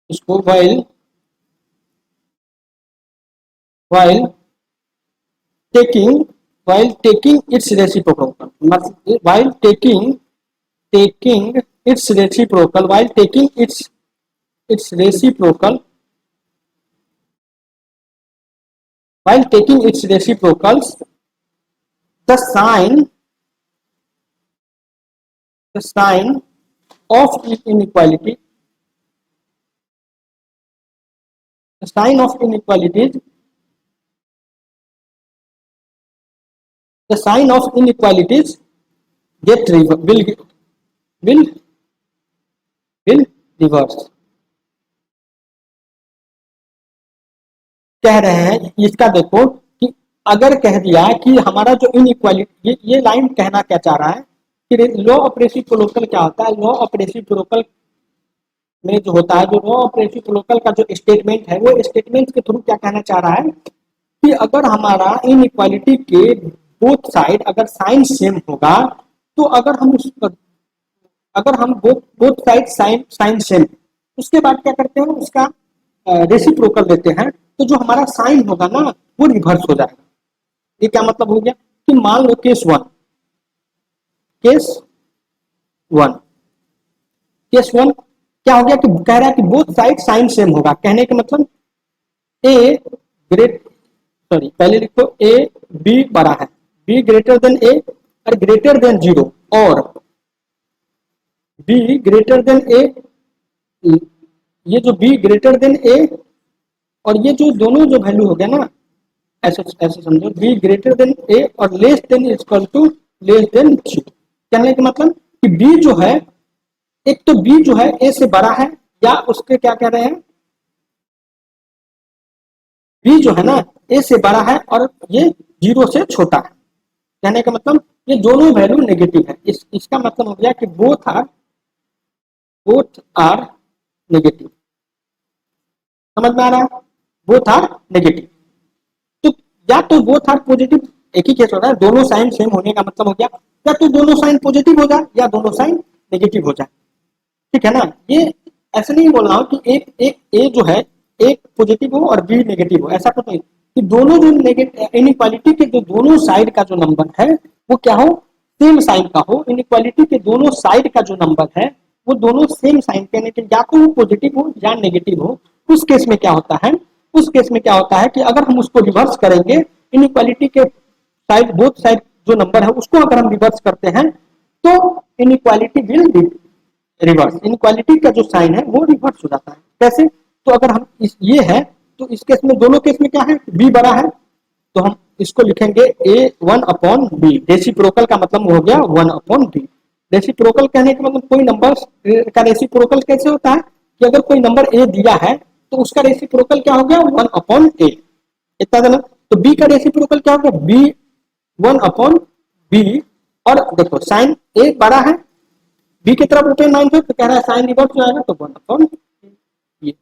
इसको while taking its reciprocal मतलब taking its reciprocal while taking its reciprocal while taking its reciprocals the sign of inequality the sign of inequalities the sign of inequalities will reverse। कह रहे हैं इसका देखो कि अगर कह दिया कि हमारा जो इनइक्वालिटी, ये लाइन कहना क्या चाह रहा है कि लॉ ऑफ रेसिप्रोकल क्या होता है, लॉ ऑफ रेसिप्रोकल में जो होता है, जो लॉ ऑफ रेसिप्रोकल का जो स्टेटमेंट है, वो स्टेटमेंट के थ्रू क्या कहना चाह रहा है कि अगर हमारा इनइक्वालिटी के बोथ साइड अगर साइन सेम होगा, तो अगर हम both side sign sign same, उसके बाद क्या करते हैं, उसका रेसिप्रोकल लेते हैं, तो जो हमारा साइन होगा ना वो रिवर्स हो जाएगा। ये क्या मतलब हो गया कि मान लो केस वन केस वन क्या हो गया कि कह रहा है कि बोथ साइड साइन सेम होगा, कहने का मतलब ए ग्रेट सॉरी पहले लिखो ए बी बड़ा है, बी ग्रेटर देन ए और ग्रेटर देन जीरो, और बी ग्रेटर देन ए, ये जो बी ग्रेटर देन ए और ये जो दोनों जो वैल्यू हो गया ना, ऐसे ऐसे समझो, बी ग्रेटर देन ए और less than equal to less than zero. कहने का मतलब कि बी जो है, एक तो बी जो है ए से बड़ा है, या उसके क्या कह रहे हैं, बी जो है ना ए से बड़ा है और ये जीरो से छोटा है। कहने का मतलब ये दोनों वैल्यू नेगेटिव है। इसका मतलब हो गया कि बोथ आर नेगेटिव। समझ में आ रहा है, बोथ आर नेगेटिव। तो या तो बोथ आर पॉजिटिव, एक ही केस हो रहा है, दोनों साइन सेम होने का मतलब हो गया या तो दोनों साइन पॉजिटिव हो जाए या दोनों साइन नेगेटिव हो जाए। ठीक है ना, ये ऐसे नहीं बोल रहा हूं कि एक एक ए जो है एक पॉजिटिव हो और बी नेगेटिव हो, ऐसा तो नहीं कि दोनों जो नेगेटिव इनइक्वालिटी के जो दोनों साइड का जो नंबर है वो क्या हो, सेम साइन का हो। इनइक्वालिटी के दोनों साइड का जो नंबर है वो दोनों सेम साइन के, या तो वो पॉजिटिव हो या नेगेटिव हो। उस केस में क्या होता है, उस केस में क्या होता है कि अगर हम उसको रिवर्स करेंगे, इनइक्वालिटी के साइड बोथ साइड जो नंबर है उसको अगर हम रिवर्स करते हैं, तो इनइक्वालिटी विल रिवर्स, इनक्वालिटी का जो साइन है वो रिवर्स हो जाता है। कैसे, तो अगर हम ये है तो इस केस में, दोनों केस में क्या है, बी बड़ा है, तो हम इसको लिखेंगे ए वन अपॉन बी। रेसिप्रोकल का मतलब हो गया वन अपॉन बी। रेसिप्रोकल कहने का मतलब कोई नंबर का रेसिप्रोकल कैसे होता है कि अगर कोई नंबर ए दिया है तो उसका रेसिप्रोकल क्या हो गया, वन अपॉन ए। इतना देना, तो बी का रेसिप्रोकल क्या हो गया, बी वन अपॉन बी। और देखो साइन ए बड़ा है, बी की तरफ ओपन माइंड है, तो कह रहा है साइन रिवर्स हो जाएगा, तो वन अपॉन ये।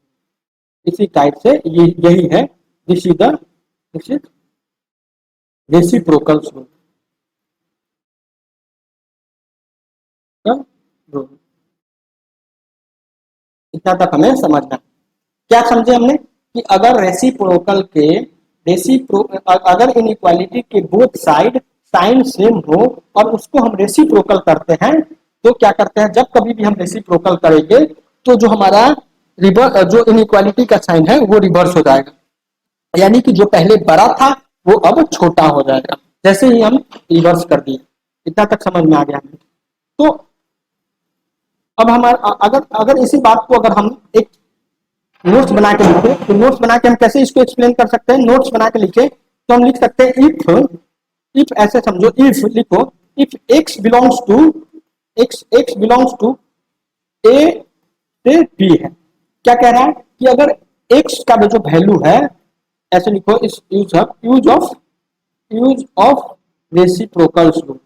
इसी टाइप से ये यही है, दिस इज रेसिप्रोकल रूल। इतना तक हमें समझना। क्या समझे हमने कि अगर रेसिप्रोकल के अगर इनइक्वालिटी के बोथ साइड साइन सेम हो और उसको हम रेसिप्रोकल करते हैं, तो क्या करते हैं, जब कभी भी हम रेसिप्रोकल करेंगे तो जो हमारा जो इनइक्वालिटी का साइन है वो रिवर्स हो जाएगा, यानी कि जो पहले बड़ा था वो अब छोटा हो जाएगा, जैसे ही हम रिवर्स कर दिए। इतना तक समझ में आ गया। तो अब हमारा अगर अगर इसी बात को अगर हम एक नोट्स बना के लिखे, तो नोट्स बना के हम कैसे इसको एक्सप्लेन कर सकते हैं, नोट्स बना के लिखे तो हम लिख सकते हैं इफ ऐसे समझो, इफ लिखो, if x belongs to x belongs to a से b है। क्या कह रहा है कि अगर x का जो वैल्यू है, ऐसे लिखो, इस use of reciprocal rule,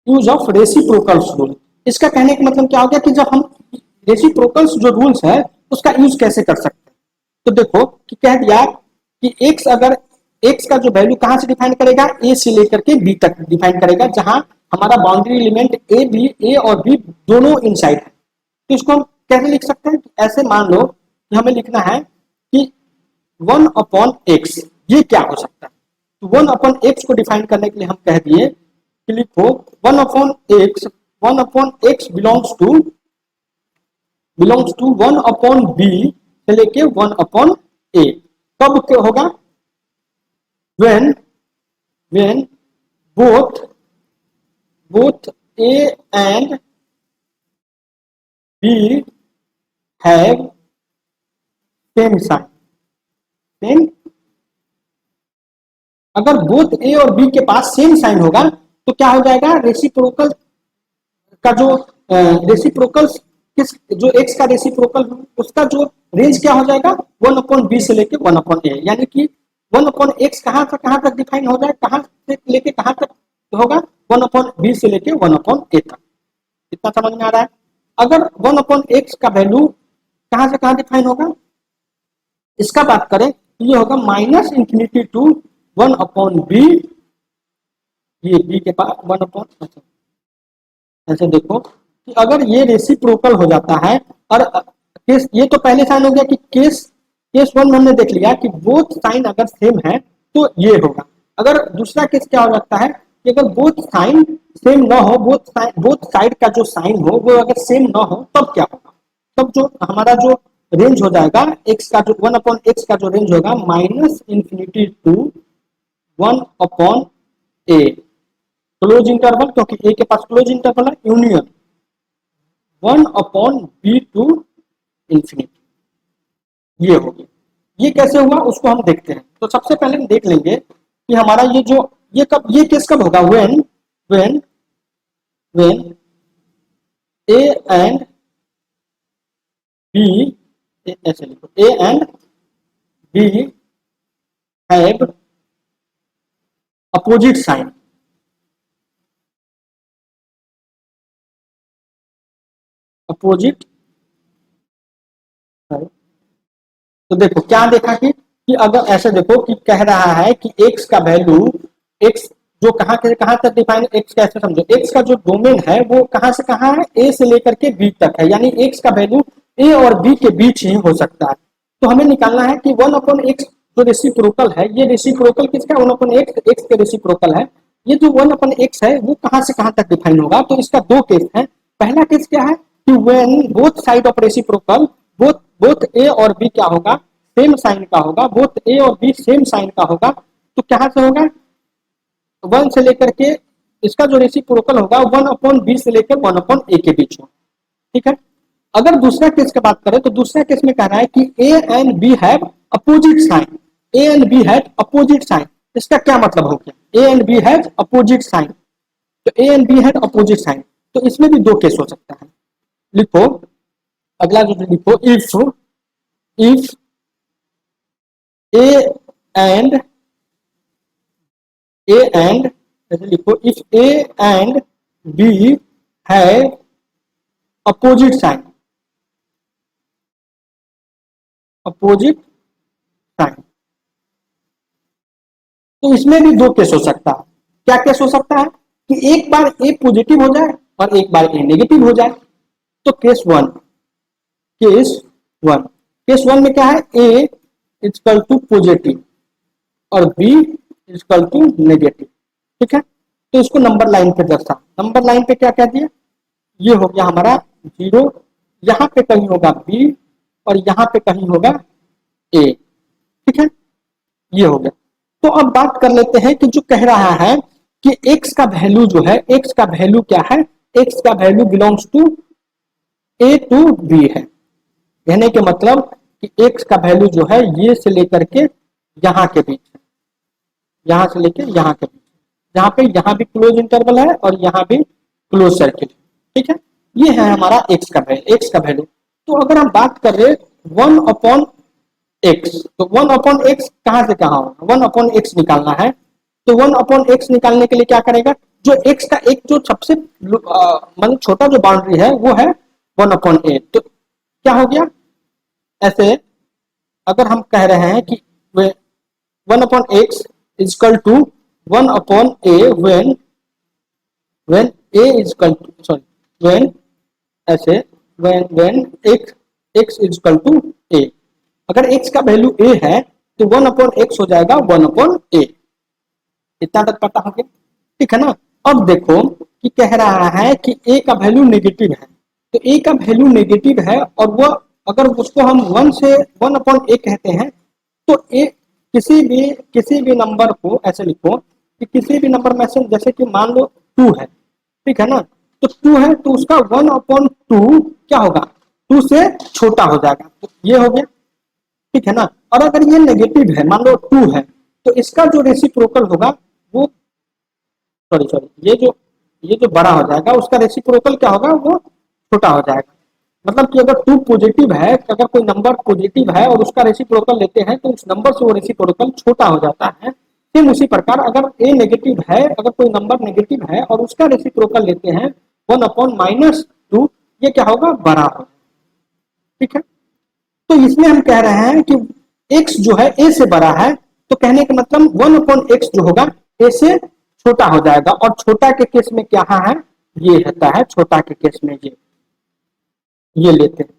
use of reciprocals rule. इसका कहने का मतलब क्या हो गया कि जब हम रेसिप्रोकल्स जो रूल्स है उसका यूज कैसे कर सकते हैं। तो देखो कि कह दिया कि x अगर x का जो वैल्यू कहां से डिफाइन करेगा, a से लेकर के b तक डिफाइन करेगा, जहां हमारा बाउंड्री एलिमेंट a और b दोनों इनसाइड है। तो इसको हम कैसे लिख सकते हैं, ऐसे मान लो कि हमें लिखना है कि वन अपॉन एक्स, ये क्या हो सकता है। तो वन अपॉन एक्स को डिफाइन करने के लिए हम कह दिए कि लिखो one upon X belongs to one upon B से लेके वन अपॉन ए। कब क्या होगा, when both a and b have same sign, same, अगर बोथ ए और बी के पास सेम साइन होगा तो क्या हो जाएगा, रेसिप्रोकल का जो रेसिप्रोकल किस जो x का रेसिप्रोकल उसका जो रेंज क्या हो जाएगा 1/b से लेके 1/a, यानी कि 1/x कहां से कहां तक डिफाइन हो जाए, कहां से लेके कहां तक होगा 1/b से लेके 1/a तक। कितना समझ में आ रहा है? अगर 1/x का वैल्यू कहां से कहां डिफाइन होगा, इसका बात करें तो ये होगा -∞ टू 1/b, ये b के पास 1/, ऐसे देखो कि अगर ये रेसिप्रोकल हो जाता है और केस, ये तो पहले साइन हो गया कि केस वन में हमने देख लिया कि बोथ साइन अगर सेम है तो ये होगा। अगर दूसरा केस क्या हो सकता है कि अगर बोथ साइन सेम ना हो, बोथ साइड का जो साइन हो वो अगर सेम ना हो, तब क्या होगा, तब जो हमारा जो रेंज हो जाएगा x का जो 1/x का जो रेंज होगा -∞ टू 1/a, क्लोज इंटरवल, क्योंकि a के पास क्लोज इंटरवल है, यूनियन 1/b टू इंफिनिटी, ये हो गया। ये कैसे हुआ उसको हम देखते हैं। तो सबसे पहले हम देख लेंगे कि हमारा ये जो ये केस कब होगा, व्हेन a एंड b, ऐसे लिखो a and b have opposite sign, opposite. तो देखो क्या देखा कि अगर ऐसे देखो कि कह रहा है कि x का वैल्यू, x जो कहां से कहां तक डिफाइन, x कैसे समझो, x का जो डोमेन है वो कहां से कहां है, a से लेकर के b तक है, यानी x का वैल्यू a और b के बीच ही हो सकता है। तो हमें निकालना है कि 1/x जो रेसिप्रोकल है, ये रेसिप्रोकल किसका 1/x, x के रेसिप्रोकल है, ये जो 1/x है वो कहां से कहां तक डिफाइन होगा। तो इसका दो केस है। पहला केस क्या है कि when both side of reciprocal, both both ए और बी क्या होगा, सेम साइन का होगा, बोथ ए और बी सेम साइन का होगा। तो कहां से होगा, 1 से लेकर के इसका जो रेसिप्रोकल होगा 1/b से लेकर 1/a के बीच में, ठीक है। अगर दूसरा केस की बात करें तो दूसरा केस में कह रहा है कि a and b have opposite sign, a and b have opposite sign. इसका क्या मतलब हो गया, a and b have opposite sign, तो a and b have opposite sign, तो इसमें भी दो केस हो सकता है। लिखो अगला जो लिखो, इफ a एंड ऐसे लिखो, if a and b have opposite sign, opposite sign, तो इसमें भी दो केस हो सकता है। क्या केस हो सकता है कि एक बार ए पॉजिटिव हो जाए और एक बार ए नेगेटिव हो जाए। तो केस वन केस वन में क्या है, ए इक्वल टू पॉजिटिव और बी इक्वल टू नेगेटिव, ठीक है। तो इसको नंबर लाइन पे दर्शा, नंबर लाइन पे क्या कह दिया, ये हो गया हमारा 0, यहाँ पे कहीं होगा बी और यहाँ पे कहीं होगा ए, ठीक है, ये हो गया। तो अब बात कर लेते हैं कि जो कह रहा है कि x का वैल्यू जो है, x का वैल्यू क्या है, x का value belongs to a to b है, कहने के मतलब कि x का वैल्यू जो है ये से लेकर के यहाँ के बीच है, यहाँ से लेकर यहाँ के बीच, जहाँ पे यहाँ भी क्लोज इंटरवल है और यहाँ भी क्लोज सर्किल, ठीक है। ये है हमारा x का वैल्यू। तो अगर हम बात कर रहे 1/x, तो 1/x कहां से कहां होगा, 1/x निकालना है। तो 1/x निकालने के लिए क्या करेगा, जो x का एक जो सबसे मतलब छोटा जो बाउंड्री है वो है 1/a, तो क्या हो गया, ऐसे अगर हम कह रहे हैं कि 1/x equal to 1/a when a equal to sorry when ऐसे when x equal to a, अगर x का वैल्यू a है तो 1/x हो जाएगा 1/a, इतना तक पता हो गया, ठीक है ना। अब देखो कि कह रहा है कि a का वैल्यू नेगेटिव है, तो a का वैल्यू नेगेटिव है और वो अगर उसको हम 1 से 1/a कहते हैं तो a किसी भी नंबर को ऐसे लिखो कि किसी भी नंबर में से, जैसे कि मान लो 2 है, ठीक है ना, तो 2 है तो उसका 1/2 क्या होगा, 2 से छोटा हो जाएगा, तो ये हो गया, ठीक है ना। और अगर ये नेगेटिव है, मान लो 2 है, तो इसका जो रेसिप्रोकल होगा वो सॉरी ये जो बड़ा हो जाएगा उसका रेसिप्रोकल क्या होगा, वो छोटा हो जाएगा। मतलब कि अगर टू पॉजिटिव है, अगर कोई नंबर पॉजिटिव है और उसका रेसिप्रोकल लेते हैं तो उस नंबर से वो रेसिप्रोकल छोटा हो जाता है। सेम उसी प्रकार अगर ए नेगेटिव है, अगर कोई नंबर नेगेटिव है और उसका रेसिप्रोकल लेते हैं 1/-2, ये क्या होगा, बड़ा होगा। ठीक है, तो इसमें हम कह रहे हैं कि x जो है a से बड़ा है, तो कहने का मतलब 1/x जो होगा a से छोटा हो जाएगा, और छोटा के केस में क्या है, ये रहता है, छोटा के केस में ये लेते हैं।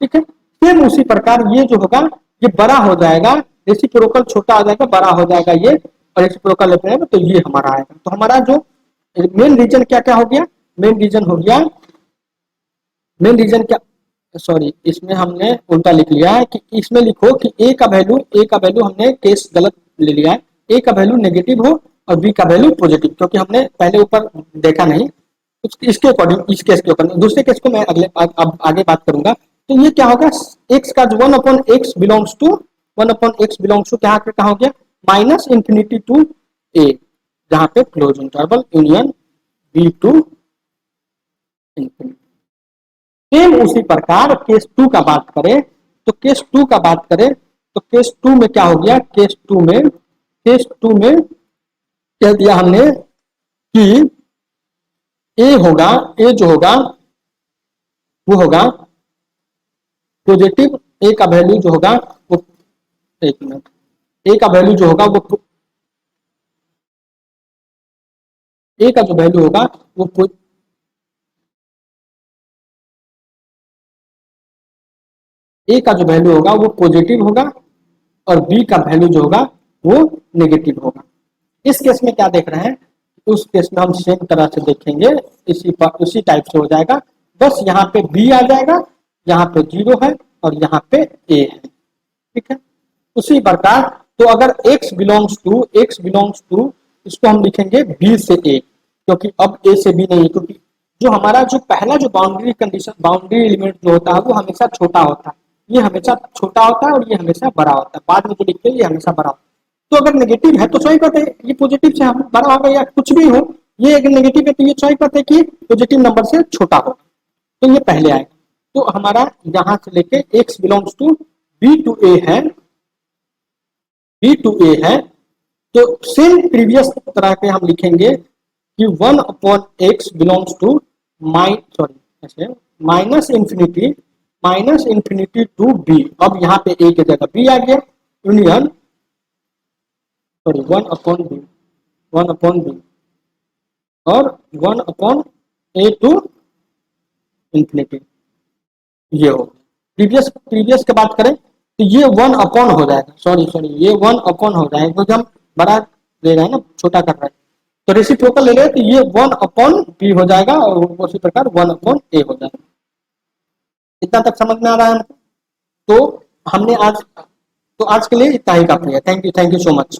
ठीक है, सेम उसी प्रकार ये जो होगा ये बड़ा हो जाएगा, रेसिप्रोकल छोटा हो जाएगा, बड़ा हो जाएगा ये, और रेसिप्रोकल लेते हैं तो ये हमारा आएगा। तो हमारा जो मेन रीजन क्या क्या हो गया, मेन रीजन हो गया, मेन रीजन क्या, सॉरी इसमें हमने उल्टा लिख लिया है कि इसमें लिखो कि ए का वैल्यू हमने केस गलत ले लिया है, ए का वैल्यू नेगेटिव हो और बी का वैल्यू पॉजिटिव, क्योंकि हमने पहले ऊपर देखा नहीं, इसके अकॉर्डिंग, इस केस के अकॉर्डिंग, दूसरे केस को मैं अगले अब आगे बात करूंगा। तो ये क्या होगा, एक्स का जो 1/x belongs to 1/x belongs to क्या हो गया, -∞ टू a, जहां पे close interval union B to infinity. Same उसी प्रकार केस टू का बात करें, तो केस टू का बात करें तो केस टू में क्या हो गया, केस टू में कह दिया हमने कि ए होगा, ए जो होगा वो होगा पॉजिटिव, ए का वैल्यू जो होगा वो, एक मिनट, ए का वैल्यू जो होगा वो, ए का जो वैल्यू होगा वो ए का जो वैल्यू होगा वो पॉजिटिव होगा और बी का वैल्यू जो होगा वो नेगेटिव होगा। इस केस में क्या देख रहे हैं, उस केस में हम सेम तरह से देखेंगे, उसी टाइप से हो जाएगा, बस यहाँ पे बी आ जाएगा, यहाँ पे 0 है और यहाँ पे ए है। ठीक है, उसी प्रकार तो अगर x बिलोंग्स टू इसको हम लिखेंगे बी से ए, क्योंकि अब ए से बी नहीं है, क्योंकि जो हमारा जो पहला जो बाउंड्री कंडीशन, बाउंड्री एलिमेंट जो होता है वो हमेशा छोटा होता है, ये हमेशा छोटा होता है और ये हमेशा बड़ा होता है, बाद में जो लिखते हैं ये हमेशा बड़ा होता है। तो अगर नेगेटिव है तो सही बात है, ये पॉजिटिव से हम बड़ा होगा, या कुछ भी हो, ये अगर नेगेटिव है तो ये सही बात है कि पॉजिटिव नंबर से छोटा होगा, तो ये पहले आएगा। तो हमारा यहां से लेके x belongs to B to A है, बी टू ए है, तो सेम प्रीवियस तरह के हम लिखेंगे कि 1/x बिलोंग्स टू सॉरी ऐसे माइनस इंफिनिटी टू बी, अब यहाँ पे ए की जगह बी आ गया, यूनियन सॉरी 1/b और 1/a टू इंफिनिटी, ये हो। प्रीवियस की बात करें तो ये 1/, हो जाएगा, सॉरी ये 1/, हो जाएगा, क्योंकि हम बड़ा ले रहे हैं ना, छोटा कर रहे हैं, तो रेसिप्रोकल ले रहे हैं तो ये 1/b हो जाएगा और उसी प्रकार 1/a हो जाएगा। इतना तक समझ में आ रहा है हमको? तो हमने आज, तो आज के लिए इतना ही काफी है। Thank you so much.